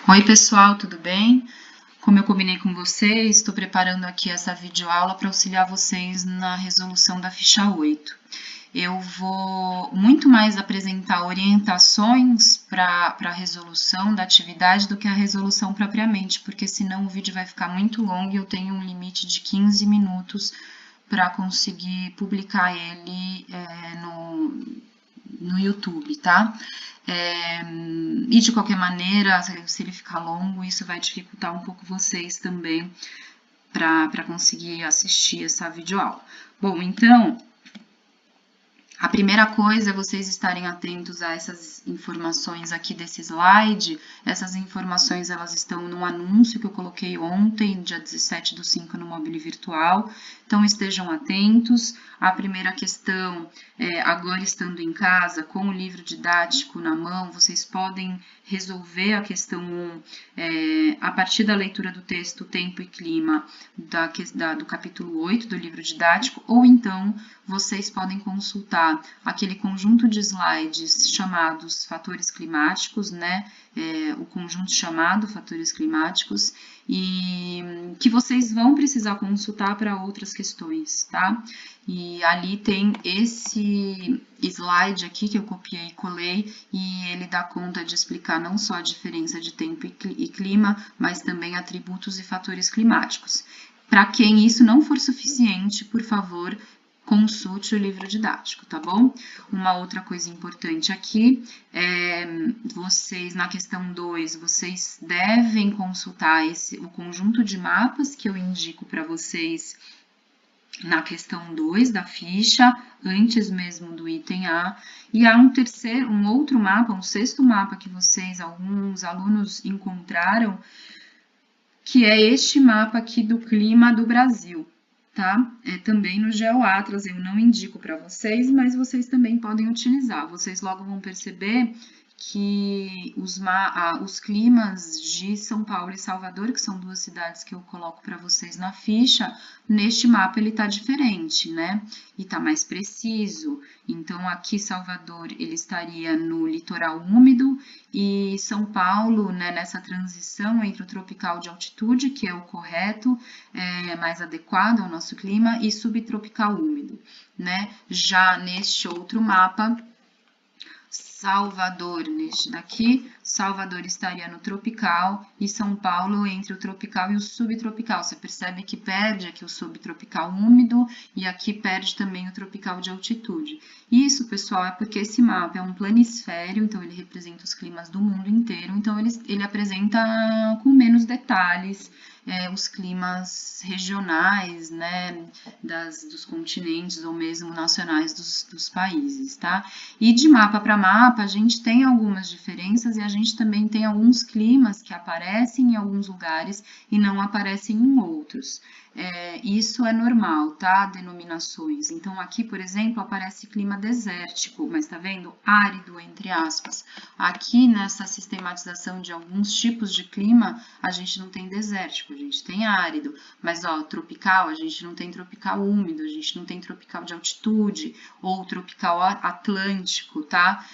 Oi pessoal, tudo bem? Como eu combinei com vocês, estou preparando aqui essa videoaula para auxiliar vocês na resolução da ficha 8. Eu vou muito mais apresentar orientações para a resolução da atividade do que a resolução propriamente, porque senão o vídeo vai ficar muito longo e eu tenho um limite de 15 minutos para conseguir publicar ele no YouTube, tá? E de qualquer maneira, se ele ficar longo, isso vai dificultar um pouco vocês também para conseguir assistir essa videoaula. Bom, então, a primeira coisa é vocês estarem atentos a essas informações aqui desse slide. Essas informações elas estão no anúncio que eu coloquei ontem, dia 17/5, no Mobile Virtual. Então estejam atentos. A primeira questão, agora estando em casa, com o livro didático na mão, vocês podem resolver a questão 1 a partir da leitura do texto Tempo e Clima do capítulo 8 do livro didático, ou então vocês podem consultar aquele conjunto de slides chamados fatores climáticos, né? O conjunto chamado fatores climáticos, e que vocês vão precisar consultar para outras questões, tá? E ali tem esse slide aqui que eu copiei e colei, e ele dá conta de explicar não só a diferença de tempo e clima, mas também atributos e fatores climáticos. Para quem isso não for suficiente, por favor, consulte o livro didático, tá bom? Uma outra coisa importante aqui vocês, na questão 2, vocês devem consultar o conjunto de mapas que eu indico para vocês na questão 2 da ficha, antes mesmo do item A, e há um outro mapa, um sexto mapa que alguns alunos encontraram, que é este mapa aqui do clima do Brasil, tá? Também no GeoAtlas, eu não indico para vocês, mas vocês também podem utilizar. Vocês logo vão perceber que os climas de São Paulo e Salvador, que são duas cidades que eu coloco para vocês na ficha, neste mapa ele está diferente, né? E está mais preciso. Então, aqui Salvador, ele estaria no litoral úmido, e São Paulo, né, nessa transição entre o tropical de altitude, que é o correto, mais adequado ao nosso clima, e subtropical úmido, né? Já neste outro mapa, Salvador, neste daqui, Salvador estaria no tropical e São Paulo entre o tropical e o subtropical. Você percebe que perde aqui o subtropical úmido e aqui perde também o tropical de altitude. Isso, pessoal, é porque esse mapa é um planisfério, então ele representa os climas do mundo inteiro, então ele apresenta com menos detalhes os climas regionais, né, dos continentes ou mesmo nacionais dos países, tá? E de mapa para mapa, a gente tem algumas diferenças e a gente também tem alguns climas que aparecem em alguns lugares e não aparecem em outros. Isso é normal, tá? Denominações. Então, aqui, por exemplo, aparece clima desértico, mas tá vendo? Árido, entre aspas. Aqui, nessa sistematização de alguns tipos de clima, a gente não tem desértico, a gente tem árido. Mas, ó, tropical, a gente não tem tropical úmido, a gente não tem tropical de altitude, ou tropical atlântico, tá?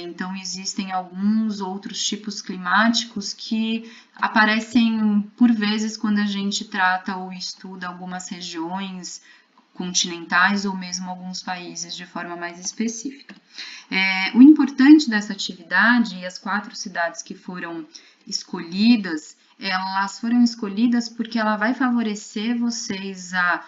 Então, existem alguns outros tipos climáticos que aparecem por vezes quando a gente trata ou estuda algumas regiões continentais ou mesmo alguns países de forma mais específica. O importante dessa atividade, e as 4 cidades que foram escolhidas, elas foram escolhidas porque ela vai favorecer vocês a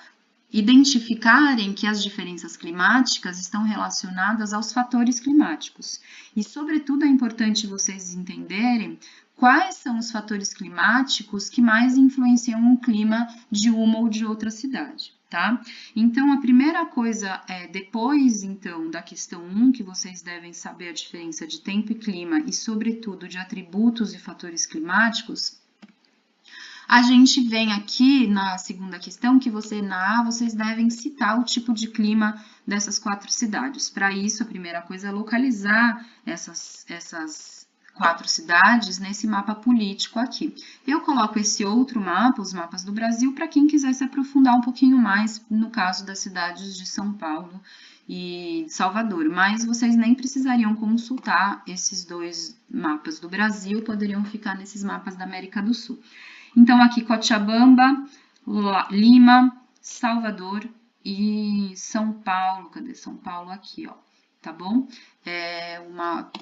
identificarem que as diferenças climáticas estão relacionadas aos fatores climáticos. E, sobretudo, é importante vocês entenderem quais são os fatores climáticos que mais influenciam o clima de uma ou de outra cidade, tá? Então, a primeira coisa depois, então, da questão 1, que vocês devem saber a diferença de tempo e clima e, sobretudo, de atributos e fatores climáticos, a gente vem aqui na segunda questão que vocês devem citar o tipo de clima dessas 4 cidades. Para isso, a primeira coisa é localizar essas 4 cidades nesse mapa político aqui. Eu coloco esse outro mapa, os mapas do Brasil, para quem quiser se aprofundar um pouquinho mais no caso das cidades de São Paulo e Salvador, mas vocês nem precisariam consultar esses dois mapas do Brasil, poderiam ficar nesses mapas da América do Sul. Então, aqui Cochabamba, Lima, Salvador e São Paulo. Cadê São Paulo? Aqui, ó. Tá bom?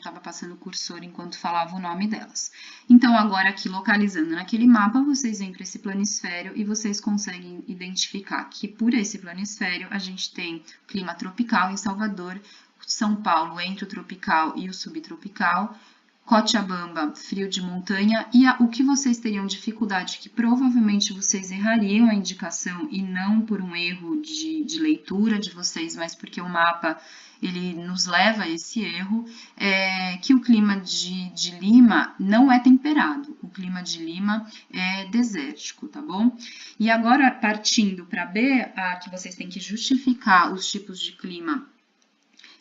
Tava passando o cursor enquanto falava o nome delas. Então, agora aqui localizando naquele mapa, vocês vêm para esse planisfério e vocês conseguem identificar que por esse planisfério a gente tem clima tropical em Salvador, São Paulo entre o tropical e o subtropical, Cochabamba, frio de montanha, e o que vocês teriam dificuldade, que provavelmente vocês errariam a indicação, e não por um erro de leitura de vocês, mas porque o mapa ele nos leva a esse erro, é que o clima de Lima não é temperado, o clima de Lima é desértico, tá bom? E agora, partindo para B, que vocês têm que justificar os tipos de clima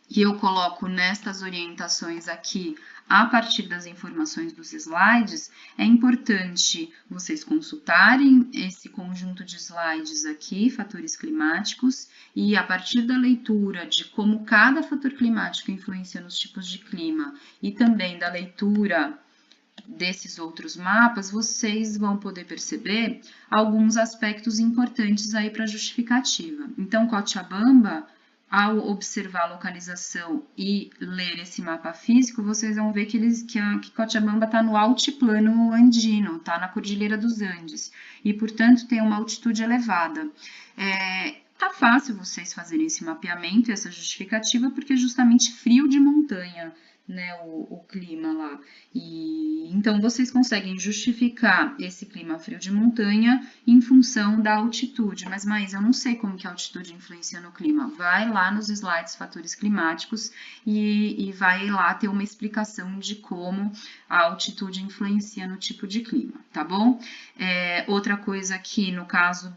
que eu coloco nestas orientações aqui, a partir das informações dos slides, é importante vocês consultarem esse conjunto de slides aqui, fatores climáticos, e a partir da leitura de como cada fator climático influencia nos tipos de clima e também da leitura desses outros mapas, vocês vão poder perceber alguns aspectos importantes aí para a justificativa. Então, Cochabamba, ao observar a localização e ler esse mapa físico, vocês vão ver que Cochabamba está no altiplano andino, está na Cordilheira dos Andes, e, portanto, tem uma altitude elevada. Tá fácil vocês fazerem esse mapeamento e essa justificativa, porque é justamente frio de montanha, né, o clima lá. E então vocês conseguem justificar esse clima frio de montanha em função da altitude. Mas, Maísa, eu não sei como que a altitude influencia no clima. Vai lá nos slides fatores climáticos e vai lá ter uma explicação de como a altitude influencia no tipo de clima, tá bom? Outra coisa aqui, no caso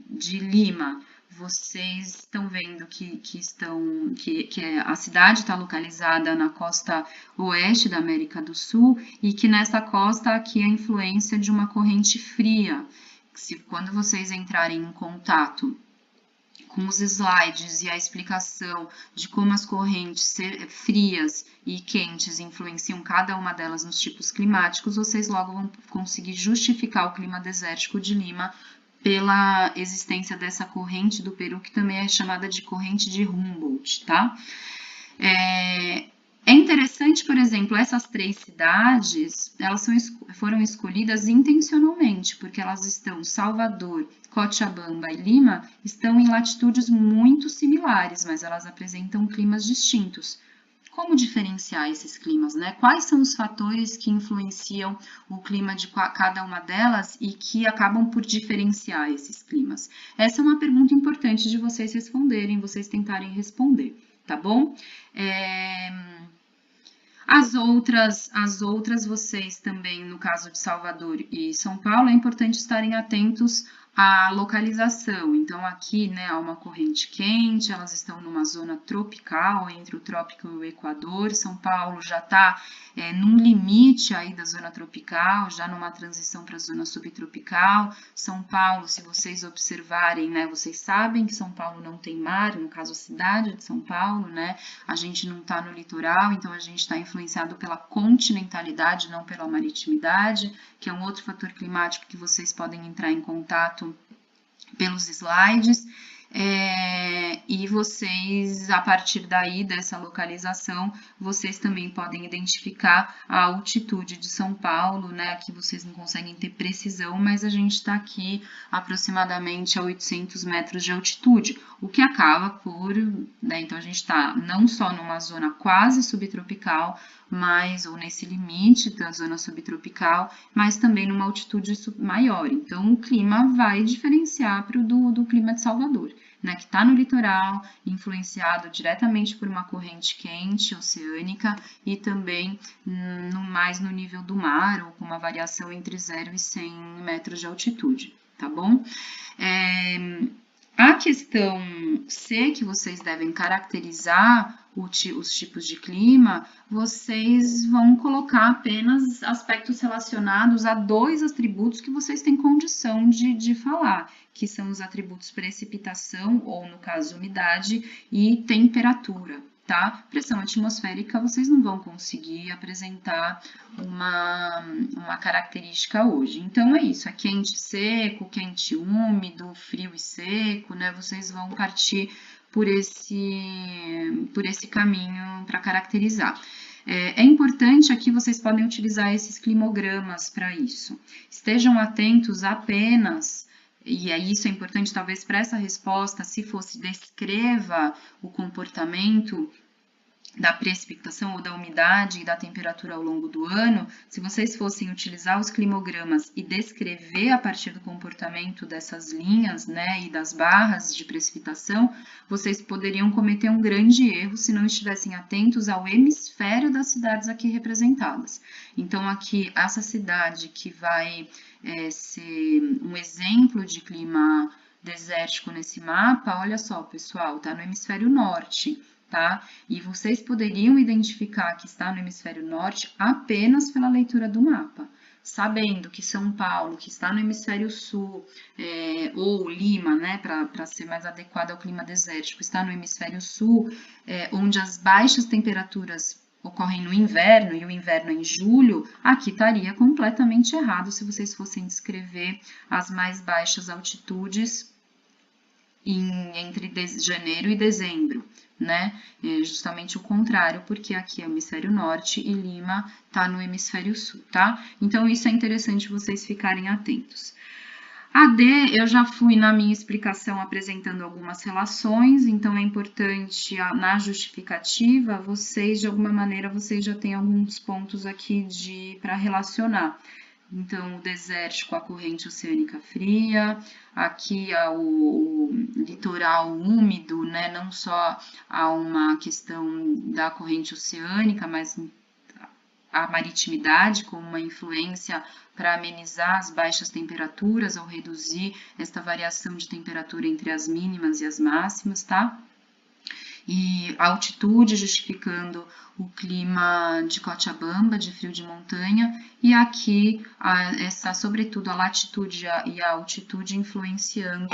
de Lima, vocês estão vendo que a cidade está localizada na costa oeste da América do Sul e que nessa costa aqui a influência de uma corrente fria. Quando vocês entrarem em contato com os slides e a explicação de como as correntes frias e quentes influenciam cada uma delas nos tipos climáticos, vocês logo vão conseguir justificar o clima desértico de Lima pela existência dessa corrente do Peru, que também é chamada de corrente de Humboldt, tá? É interessante, por exemplo, essas três cidades, elas foram escolhidas intencionalmente, porque elas estão, Salvador, Cochabamba e Lima, estão em latitudes muito similares, mas elas apresentam climas distintos. Como diferenciar esses climas, né? Quais são os fatores que influenciam o clima de cada uma delas e que acabam por diferenciar esses climas? Essa é uma pergunta importante de vocês responderem, vocês tentarem responder, tá bom? As outras vocês também, no caso de Salvador e São Paulo, é importante estarem atentos à localização. Então, aqui, né, há uma corrente quente, elas estão numa zona tropical, entre o trópico e o Equador. São Paulo já está num limite aí da zona tropical, já numa transição para a zona subtropical. São Paulo, se vocês observarem, né, vocês sabem que São Paulo não tem mar, no caso a cidade de São Paulo, né, a gente não está no litoral, então a gente está influenciado pela continentalidade, não pela maritimidade, que é um outro fator climático que vocês podem entrar em contato pelos slides. E vocês, a partir daí, dessa localização, vocês também podem identificar a altitude de São Paulo, né? Aqui vocês não conseguem ter precisão, mas a gente está aqui aproximadamente a 800 metros de altitude, o que acaba por, né? Então a gente está não só numa zona quase subtropical, ou nesse limite da zona subtropical, mas também numa altitude maior. Então, o clima vai diferenciar do clima de Salvador, né, que está no litoral, influenciado diretamente por uma corrente quente oceânica e também mais no nível do mar, ou com uma variação entre 0 e 100 metros de altitude, tá bom? A questão C que vocês devem caracterizar os tipos de clima, vocês vão colocar apenas aspectos relacionados a 2 atributos que vocês têm condição de falar, que são os atributos precipitação, ou no caso umidade, e temperatura. Tá? Pressão atmosférica, vocês não vão conseguir apresentar uma característica hoje. Então, é isso, é quente e seco, quente e úmido, frio e seco, né? Vocês vão partir por esse caminho para caracterizar. É importante aqui, vocês podem utilizar esses climogramas para isso. Estejam atentos apenas... E aí isso é importante talvez para essa resposta, se fosse descreva o comportamento da precipitação ou da umidade e da temperatura ao longo do ano, se vocês fossem utilizar os climogramas e descrever a partir do comportamento dessas linhas, né, e das barras de precipitação, vocês poderiam cometer um grande erro se não estivessem atentos ao hemisfério das cidades aqui representadas. Então, aqui, essa cidade que vai ser um exemplo de clima desértico nesse mapa, olha só, pessoal, tá no hemisfério norte. Tá? E vocês poderiam identificar que está no hemisfério norte apenas pela leitura do mapa. Sabendo que São Paulo, que está no hemisfério sul, ou Lima, né, para ser mais adequado ao clima desértico, está no hemisfério sul, onde as baixas temperaturas ocorrem no inverno, e o inverno é em julho, aqui estaria completamente errado se vocês fossem descrever as mais baixas altitudes entre janeiro e dezembro, né? É justamente o contrário, porque aqui é o hemisfério norte e Lima está no hemisfério sul, tá? Então, isso é interessante vocês ficarem atentos. A D, eu já fui na minha explicação apresentando algumas relações, então é importante na justificativa, vocês, de alguma maneira, vocês já têm alguns pontos aqui para relacionar. Então, o desértico, a corrente oceânica fria, aqui o litoral úmido, né? Não só há uma questão da corrente oceânica, mas a maritimidade como uma influência para amenizar as baixas temperaturas ou reduzir esta variação de temperatura entre as mínimas e as máximas, tá? E a altitude justificando o clima de Cochabamba, de frio de montanha, e aqui, sobretudo, a latitude e a altitude influenciando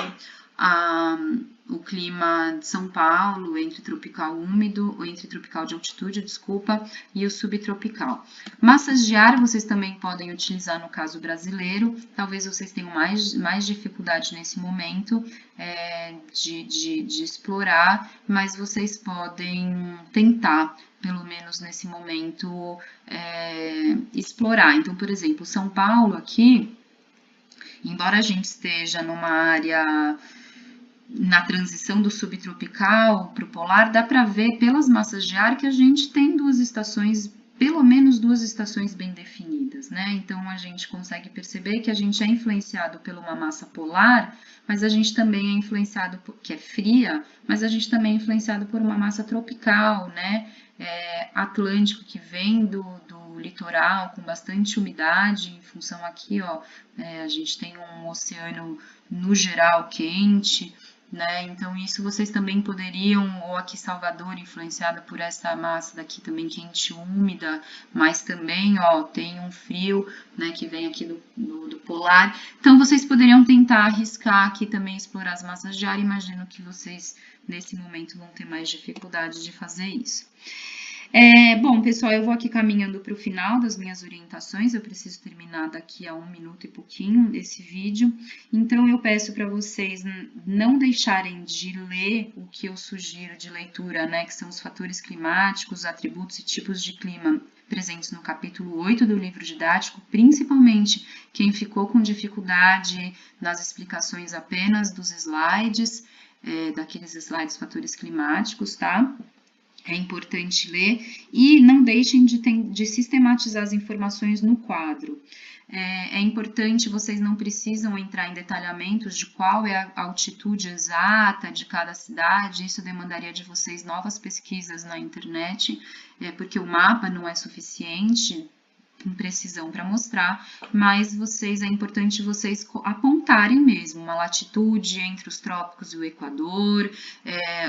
o clima de São Paulo, entre tropical úmido, ou entre tropical de altitude, desculpa, e o subtropical. Massas de ar vocês também podem utilizar no caso brasileiro, talvez vocês tenham mais dificuldade nesse momento de explorar, mas vocês podem tentar, pelo menos nesse momento, explorar. Então, por exemplo, São Paulo aqui, embora a gente esteja numa área na transição do subtropical para o polar, dá para ver pelas massas de ar que a gente tem pelo menos duas estações bem definidas, né? Então, a gente consegue perceber que a gente é influenciado por uma massa polar, mas a gente também é influenciado, que é fria, mas a gente também é influenciado por uma massa tropical, né? Atlântico, que vem do litoral com bastante umidade, em função aqui, ó, a gente tem um oceano no geral quente, né? Então, isso vocês também poderiam, ou aqui Salvador, influenciada por essa massa daqui também quente e úmida, mas também, ó, tem um frio, né, que vem aqui do polar. Então, vocês poderiam tentar arriscar aqui também explorar as massas de ar. Imagino que vocês, nesse momento, vão ter mais dificuldade de fazer isso. Bom, pessoal, eu vou aqui caminhando para o final das minhas orientações, eu preciso terminar daqui a 1 minuto e pouquinho esse vídeo, então eu peço para vocês não deixarem de ler o que eu sugiro de leitura, né, que são os fatores climáticos, atributos e tipos de clima presentes no capítulo 8 do livro didático, principalmente quem ficou com dificuldade nas explicações apenas dos slides, daqueles slides fatores climáticos, tá? É importante ler e não deixem de sistematizar as informações no quadro. É importante, vocês não precisam entrar em detalhamentos de qual é a altitude exata de cada cidade, isso demandaria de vocês novas pesquisas na internet, porque o mapa não é suficiente, com precisão para mostrar, mas é importante vocês apontarem mesmo uma latitude entre os trópicos e o Equador,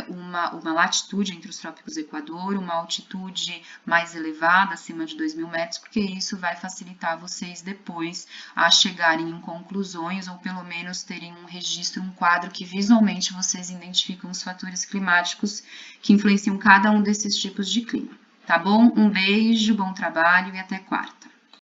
uma latitude entre os trópicos e o Equador, uma altitude mais elevada, acima de 2.000 metros, porque isso vai facilitar vocês depois a chegarem em conclusões ou pelo menos terem um registro, um quadro que visualmente vocês identificam os fatores climáticos que influenciam cada um desses tipos de clima. Tá bom? Um beijo, bom trabalho e até quarta.